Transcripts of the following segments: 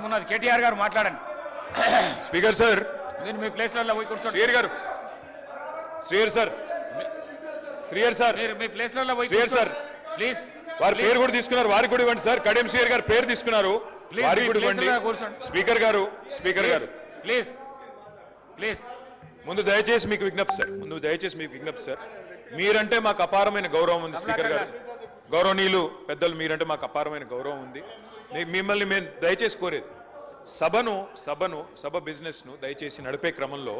ఉన్నది కేటీఆర్ గారు మాట్లాడండి. స్పీకర్ సార్, నేను మీ ప్లేస్లలో పోయి కూర్చోండి. శ్రీయర్ గారు, శ్రీయర్ సార్, శ్రీయర్ సార్, మీరు మీ ప్లేస్లలో పోయి శ్రీయర్ సార్, ప్లీజ్. వారి పేరు కూడా తీసుకున్నారు, వారికి కూడా ఇవ్వండి సార్. కడియం శ్రీయర్ గారు పేరు తీసుకున్నారు, వారికి కూడా ఇవ్వండి. స్పీకర్ గారు, స్పీకర్ గారు, ప్లీజ్ ప్లీజ్. ముందు దయచేసి మీకు విజ్ఞప్తి సార్, ముందు దయచేసి మీకు విజ్ఞప్తి సార్. మీరంటే మాకు అపారమైన గౌరవం ఉంది స్పీకర్ గారు, గౌరవనీయులు పెద్దలు, మీరంటే మాకు అపారమైన గౌరవం ఉంది. మిమ్మల్ని మేము దయచేసి కోరేది, సభ బిజినెస్ను దయచేసి నడిపే క్రమంలో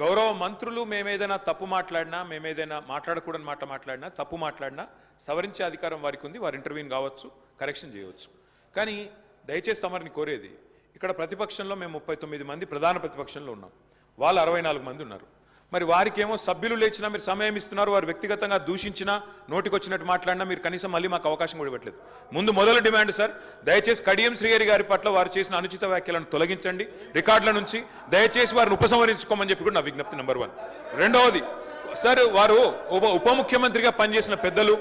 గౌరవ మంత్రులు మేమేదైనా తప్పు మాట్లాడినా, మేమేదైనా మాట్లాడకూడని మాట మాట్లాడినా, తప్పు మాట్లాడినా సవరించే అధికారం వారికి ఉంది. వారు ఇంటర్వ్యూన్ కావచ్చు, కరెక్షన్ చేయవచ్చు. కానీ దయచేసి తమరిని కోరేది, ఇక్కడ ప్రతిపక్షంలో మేము 39 మంది ప్రధాన ప్రతిపక్షంలో ఉన్నాం, వాళ్ళు 64 మంది ఉన్నారు. మరి వారికేమో సభ్యులు లేచినా మీరు సమయం ఇస్తున్నారు, వారు వ్యక్తిగతంగా దూషించినా, నోటికొచ్చినట్టు మాట్లాడినా మీరు కనీసం మళ్ళీ మాకు అవకాశం కూడా ఇవ్వట్లేదు. ముందు మొదలు డిమాండ్ సార్, దయచేసి కడియం శ్రీహరి గారి పట్ల వారు చేసిన అనుచిత వ్యాఖ్యలను తొలగించండి రికార్డుల నుంచి. దయచేసి వారిని ఉపసంహరించుకోమని చెప్పి కూడా నా విజ్ఞప్తి నెంబర్ 1. రెండవది సార్, వారు ఉప ముఖ్యమంత్రిగా పనిచేసిన పెద్దలు,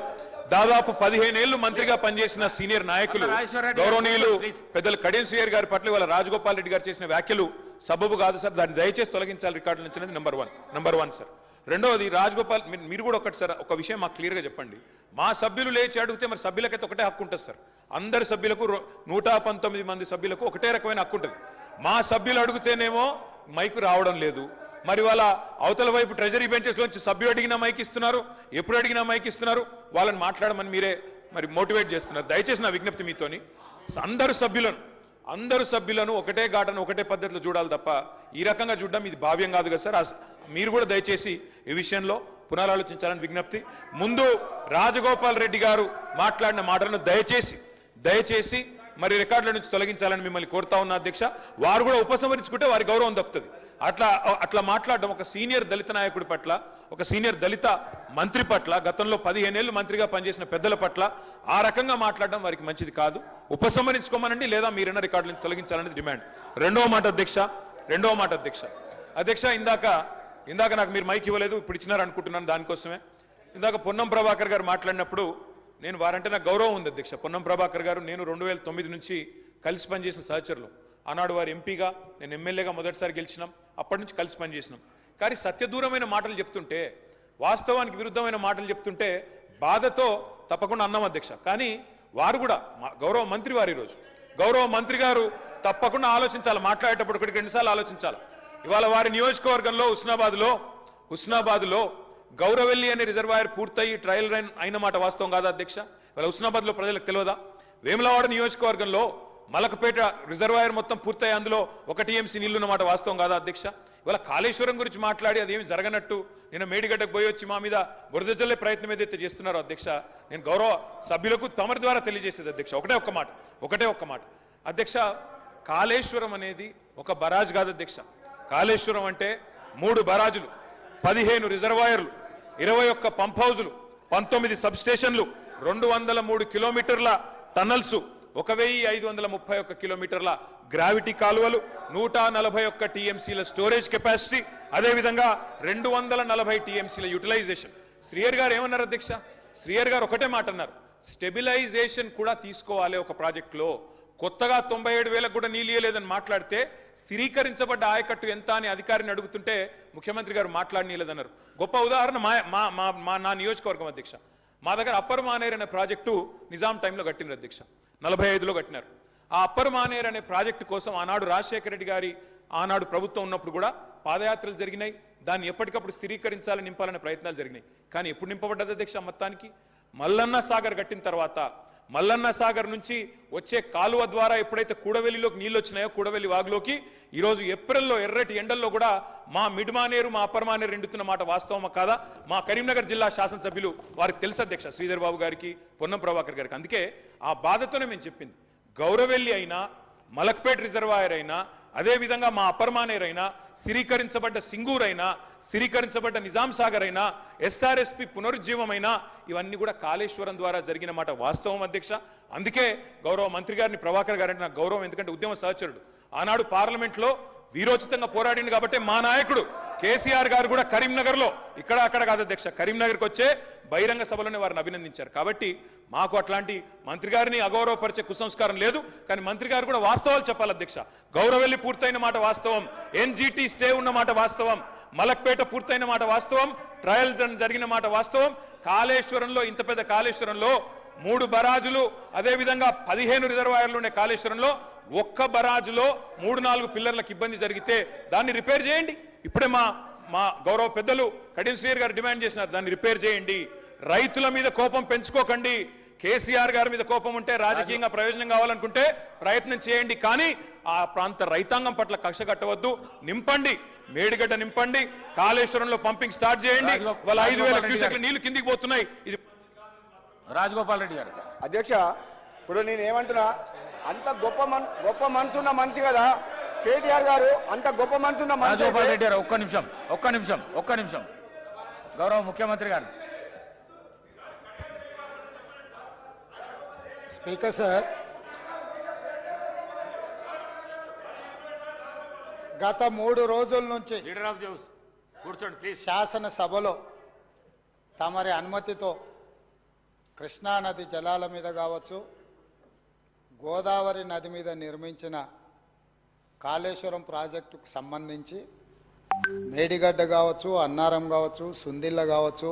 దాదాపు 15 ఏళ్లు మంత్రిగా పనిచేసిన సీనియర్ నాయకులు, గౌరవనీయులు పెద్దలు కడియం శ్రీహరి గారి పట్ల వాళ్ళ రాజగోపాల్ రెడ్డి గారు చేసిన వ్యాఖ్యలు సబబు కాదు సార్, దాన్ని దయచేసి తొలగించాలి రికార్డుల నుంచి అనేది నెంబర్ వన్ సార్. రెండవది రాజగోపాల్, మీరు కూడా ఒకటి సార్, ఒక విషయం మాకు క్లియర్గా చెప్పండి. మా సభ్యులు లేచి అడిగితే మరి సభ్యులకైతే ఒకటే హక్కు ఉంటుంది సార్, అందరి సభ్యులకు 119 మంది సభ్యులకు ఒకటే రకమైన హక్కు ఉంటుంది. మా సభ్యులు అడిగితేనేమో మైకు రావడం లేదు. మరి వాళ్ళ అవతల వైపు ట్రెజరీ బెంచెస్ లోంచి సభ్యులు అడిగినా మైక్ ఇస్తున్నారు, ఎప్పుడు అడిగినా మైక్ ఇస్తున్నారు, వాళ్ళని మాట్లాడమని మీరే మరి మోటివేట్ చేస్తున్నారు. దయచేసి నా విజ్ఞప్తి మీతోని, అందరు సభ్యులను ఒకటే ఘాటను ఒకటే పద్ధతిలో చూడాలి తప్ప ఈ రకంగా చూడడం ఇది భావ్యం కాదు కదా సార్. మీరు కూడా దయచేసి ఈ విషయంలో పునరాలోచించాలని విజ్ఞప్తి. ముందు రాజగోపాల్ రెడ్డి గారు మాట్లాడిన మాటలను దయచేసి మరి రికార్డుల నుంచి తొలగించాలని మిమ్మల్ని కోరుతా ఉన్న అధ్యక్ష. వారు కూడా ఉపసంహరించుకుంటే వారి గౌరవం దక్కుతుంది. అట్లా మాట్లాడడం ఒక సీనియర్ దళిత నాయకుడి పట్ల, ఒక సీనియర్ దళిత మంత్రి పట్ల, గతంలో 15 ఏళ్లు మంత్రిగా పనిచేసిన పెద్దల పట్ల ఆ రకంగా మాట్లాడడం వారికి మంచిది కాదు. ఉపసంహరించుకోమనండి, లేదా మీరైనా రికార్డుల నుంచి తొలగించాలనేది డిమాండ్. రెండవ మాట అధ్యక్ష, ఇందాక నాకు మీరు మైక్ ఇవ్వలేదు, ఇప్పుడు ఇచ్చినారు అనుకుంటున్నాను, దానికోసమే. ఇందాక పొన్నం ప్రభాకర్ గారు మాట్లాడినప్పుడు నేను వారంటే నాకు గౌరవం ఉంది అధ్యక్ష. పొన్నం ప్రభాకర్ గారు నేను 2009 నుంచి కలిసి పనిచేసిన సహచరులు. ఆనాడు వారు ఎంపీగా, నేను ఎమ్మెల్యేగా మొదటిసారి గెలిచినాం, అప్పటి నుంచి కలిసి పనిచేసినాం. కానీ సత్యదూరమైన మాటలు చెప్తుంటే, వాస్తవానికి విరుద్ధమైన మాటలు చెప్తుంటే బాధతో తప్పకుండా అన్నాం అధ్యక్ష. కానీ వారు కూడా గౌరవ మంత్రి వారు, ఈరోజు గౌరవ మంత్రి గారు తప్పకుండా ఆలోచించాలి, మాట్లాడేటప్పుడు ఒకటికి 2 సార్లు ఆలోచించాలి. ఇవాళ వారి నియోజకవర్గంలో హుస్నాబాద్లో గౌరవెల్లి అనే రిజర్వాయర్ పూర్తయి ట్రయల్ రన్ అయిన మాట వాస్తవం కాదా అధ్యక్ష? ఇవాళ హుస్నాబాద్లో ప్రజలకు తెలియదా? వేములవాడ నియోజకవర్గంలో మలకపేట రిజర్వాయర్ మొత్తం పూర్తయి అందులో 1 TMC నీళ్లున్న మాట వాస్తవం కాదా అధ్యక్ష? ఇవాళ కాళేశ్వరం గురించి మాట్లాడి అదేమి జరగనట్టు నేను మేడిగడ్డకు పోయి వచ్చి మా మీద బురద జల్లే ప్రయత్నం ఏదైతే చేస్తున్నారో అధ్యక్ష, నేను గౌరవ సభ్యులకు తమరి ద్వారా తెలియజేసేది అధ్యక్ష ఒకటే ఒక్క మాట అధ్యక్ష. కాళేశ్వరం అనేది ఒక బరాజ్ కాదు అధ్యక్ష. కాళేశ్వరం అంటే 3 బరాజులు, 15 రిజర్వాయర్లు, 21 పంప్ హౌజులు, 19 సబ్ స్టేషన్లు, 203 కిలోమీటర్ల టన్నల్స్, 1531 కిలోమీటర్ల గ్రావిటీ కాలువలు, 141 TMCల స్టోరేజ్ కెపాసిటీ, అదేవిధంగా 240 TMCల యూటిలైజేషన్. శ్రీయర్ గారు ఏమన్నారు అధ్యక్ష? శ్రీయర్ గారు ఒకటే మాట అన్నారు, స్టెబిలైజేషన్ కూడా తీసుకోవాలి ఒక ప్రాజెక్టులో. కొత్తగా 97,000 కూడా నీళ్ళు ఇయ్యలేదని మాట్లాడితే స్థిరీకరించబడ్డ ఆయకట్టు ఎంత అని అధికారిని అడుగుతుంటే ముఖ్యమంత్రి గారు మాట్లాడనీయలేదన్నారు. గొప్ప ఉదాహరణ నా నియోజకవర్గం అధ్యక్ష. మా దగ్గర అప్పర్ మానేర్ అనే ప్రాజెక్టు నిజాం టైంలో కట్టినారు అధ్యక్ష, 45లో కట్టినారు. ఆ అప్పర్ మానేర్ అనే ప్రాజెక్టు కోసం ఆనాడు రాజశేఖర రెడ్డి గారి ఆనాడు ప్రభుత్వం ఉన్నప్పుడు కూడా పాదయాత్రలు జరిగినాయి. దాన్ని ఎప్పటికప్పుడు స్థిరీకరించాలని, నింపాలనే ప్రయత్నాలు జరిగినాయి. కానీ ఎప్పుడు నింపబడ్డది అధ్యక్ష? మొత్తానికి మల్లన్న సాగర్ కట్టిన తర్వాత, మల్లన్న సాగర్ నుంచి వచ్చే కాలువ ద్వారా ఎప్పుడైతే కూడవెల్లిలోకి నీళ్ళు వచ్చినాయో, కూడవెల్లి వాగులోకి ఈరోజు ఏప్రిల్లో ఎర్రటి ఎండల్లో కూడా మా మిడ్ మానేరు, మా అప్పర్ మానేరు ఎండుతున్న మాట వాస్తవమా కాదా? మా కరీంనగర్ జిల్లా శాసనసభ్యులు వారికి తెలుసు అధ్యక్ష, శ్రీధర్ బాబు గారికి, పొన్నం ప్రభాకర్ గారికి. అందుకే ఆ బాధతోనే మేము చెప్పింది, గౌరవెల్లి అయినా, మలక్పేట రిజర్వాయర్ అయినా, అదేవిధంగా మా అప్పర్ మానేర్ అయినా, స్థిరీకరించబడ్డ సింగూర్ అయినా, స్థిరీకరించబడ్డ నిజాం సాగర్ అయినా, SRSP పునరుజ్జీవమైనా, ఇవన్నీ కూడా కాళేశ్వరం ద్వారా జరిగిన మాట వాస్తవం అధ్యక్ష. అందుకే గౌరవ మంత్రి గారిని, ప్రభాకర్ గారంటే నాకు గౌరవం, ఎందుకంటే ఉద్యమ సహచరుడు. ఆనాడు పార్లమెంట్లో వీరోచితంగా పోరాడింది కాబట్టి మా నాయకుడు కేసీఆర్ గారు కూడా కరీంనగర్ లో ఇక్కడ అక్కడ కాదు అధ్యక్ష, కరీంనగర్కి వచ్చే బహిరంగ సభలోనే వారిని అభినందించారు. కాబట్టి మాకు అట్లాంటి మంత్రి గారిని అగౌరవపరిచే కుసంస్కారం లేదు. కానీ మంత్రి గారు కూడా వాస్తవాలు చెప్పాలి అధ్యక్ష. గౌరవెల్లి పూర్తయిన మాట వాస్తవం, ఎన్జీటీ స్టే ఉన్న మాట వాస్తవం, మలక్పేట పూర్తయిన మాట వాస్తవం, ట్రయల్స్ జరిగిన మాట వాస్తవం. కాళేశ్వరంలో, ఇంత పెద్ద కాళేశ్వరంలో 3 బరాజులు, అదే విధంగా 15 రిజర్వాయర్లు ఉండే కాళేశ్వరంలో ఒక్క బరాజులో 3-4 పిల్లర్లకు ఇబ్బంది జరిగితే దాన్ని రిపేర్ చేయండి. ఇప్పుడే మా గౌరవ పెద్దలు కడియం శ్రీహరి గారు డిమాండ్ చేసినారు, దాన్ని రిపేర్ చేయండి. రైతుల మీద కోపం పెంచుకోకండి. కేసీఆర్ గారి మీద కోపం ఉంటే, రాజకీయంగా ప్రయోజనం కావాలనుకుంటే ప్రయత్నం చేయండి. కానీ ఆ ప్రాంత రైతాంగం పట్ల కక్ష కట్టవద్దు. నింపండి, మేడిగడ్డ నింపండి, కాళేశ్వరంలో పంపింగ్ స్టార్ట్ చేయండి. వాళ్ళ 5,000 క్యూసెక్ల నీళ్లు కిందికి పోతున్నాయి. ఇది రాజగోపాల్ రెడ్డి గారు. అధ్యక్ష, ఇప్పుడు నేను ఏమంటున్నా, అంత గొప్ప మనసున్న మనిషి కదా కేటీఆర్ గారు, అంత గొప్ప మనసున్న మనిషి. రాజగోపాల్ రెడ్డి గారు ఒక్క నిమిషం. గౌరవ ముఖ్యమంత్రి గారు. స్పీకర్ సార్, గత 3 రోజుల నుంచి లీడర్ ఆఫ్ జౌస్ కూర్చోండి ప్లీజ్. శాసనసభలో తమరి అనుమతితో కృష్ణానది జలాల మీద కావచ్చు, గోదావరి నది మీద నిర్మించిన కాళేశ్వరం ప్రాజెక్టుకు సంబంధించి మేడిగడ్డ కావచ్చు, అన్నారం కావచ్చు, సుందిళ్ళ కావచ్చు,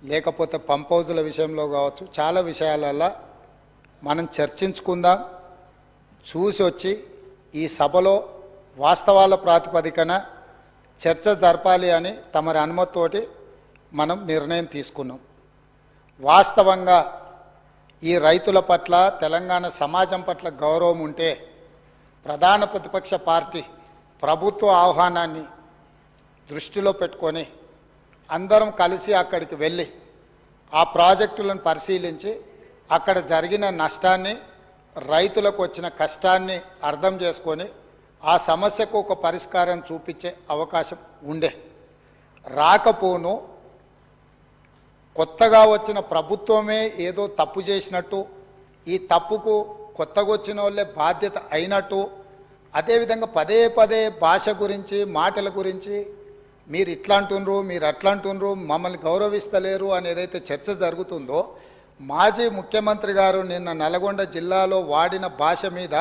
లేకపోతే పంప్ హౌజుల విషయంలో కావచ్చు, చాలా విషయాలలో మనం చర్చించుకుందాం. చూసి వచ్చి ఈ సభలో వాస్తవాల ప్రాతిపదికన చర్చ జరపాలి అని తమరి అనుమతితోటి మనం నిర్ణయం తీసుకున్నాం. వాస్తవంగా ఈ రైతుల పట్ల, తెలంగాణ సమాజం పట్ల గౌరవం ఉంటే ప్రధాన ప్రతిపక్ష పార్టీ ప్రభుత్వ ఆహ్వానాన్ని దృష్టిలో పెట్టుకొని అందరం కలిసి అక్కడికి వెళ్ళి ఆ ప్రాజెక్టులను పరిశీలించి అక్కడ జరిగిన నష్టాన్ని, రైతులకు వచ్చిన కష్టాన్ని అర్థం చేసుకొని ఆ సమస్యకు ఒక పరిష్కారం చూపించే అవకాశం ఉండే. రాకపోను కొత్తగా వచ్చిన ప్రభుత్వమే ఏదో తప్పు చేసినట్టు, ఈ తప్పుకు కొత్తగా వచ్చిన వాళ్ళే బాధ్యత అయినట్టు, అదేవిధంగా పదే భాష గురించి, మాటల గురించి మీరు ఇట్లా అంటుండ్రు, మీరు అట్లా అంటుండ్రు, మమ్మల్ని గౌరవిస్తలేరు అని ఏదైతే చర్చ జరుగుతుందో, మాజీ ముఖ్యమంత్రి గారు నిన్న నల్గొండ జిల్లాలో వాడిన భాష మీద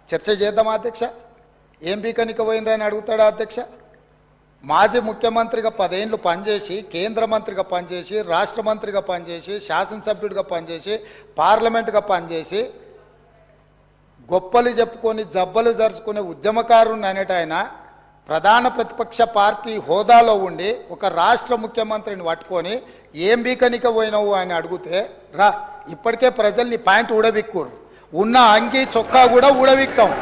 చర్చ చేద్దామా అధ్యక్ష? ఏం బీకనిక పోయినరని అడుగుతాడా అధ్యక్ష? మాజీ ముఖ్యమంత్రిగా 10 ఏళ్ళు పనిచేసి, కేంద్ర మంత్రిగా పనిచేసి, రాష్ట్ర మంత్రిగా పనిచేసి, శాసనసభ్యుడిగా పనిచేసి, పార్లమెంటుగా పనిచేసి, గొప్పలు చెప్పుకొని జబ్బలు జరుచుకునే ఉద్యమకారుని అనేట ఆయన ప్రధాన ప్రతిపక్ష పార్టీ హోదాలో ఉండి ఒక రాష్ట్ర ముఖ్యమంత్రిని పట్టుకొని ఏం బీకనిక పోయినావు అని అడిగితే, రా ఇప్పటికే ప్రజల్ని ప్యాంట్ ఊడబిక్కురు, ఉన్న అంగి చొక్కా కూడా ఊడబిక్తాం.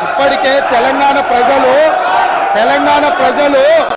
ఇప్పటికే తెలంగాణ ప్రజలు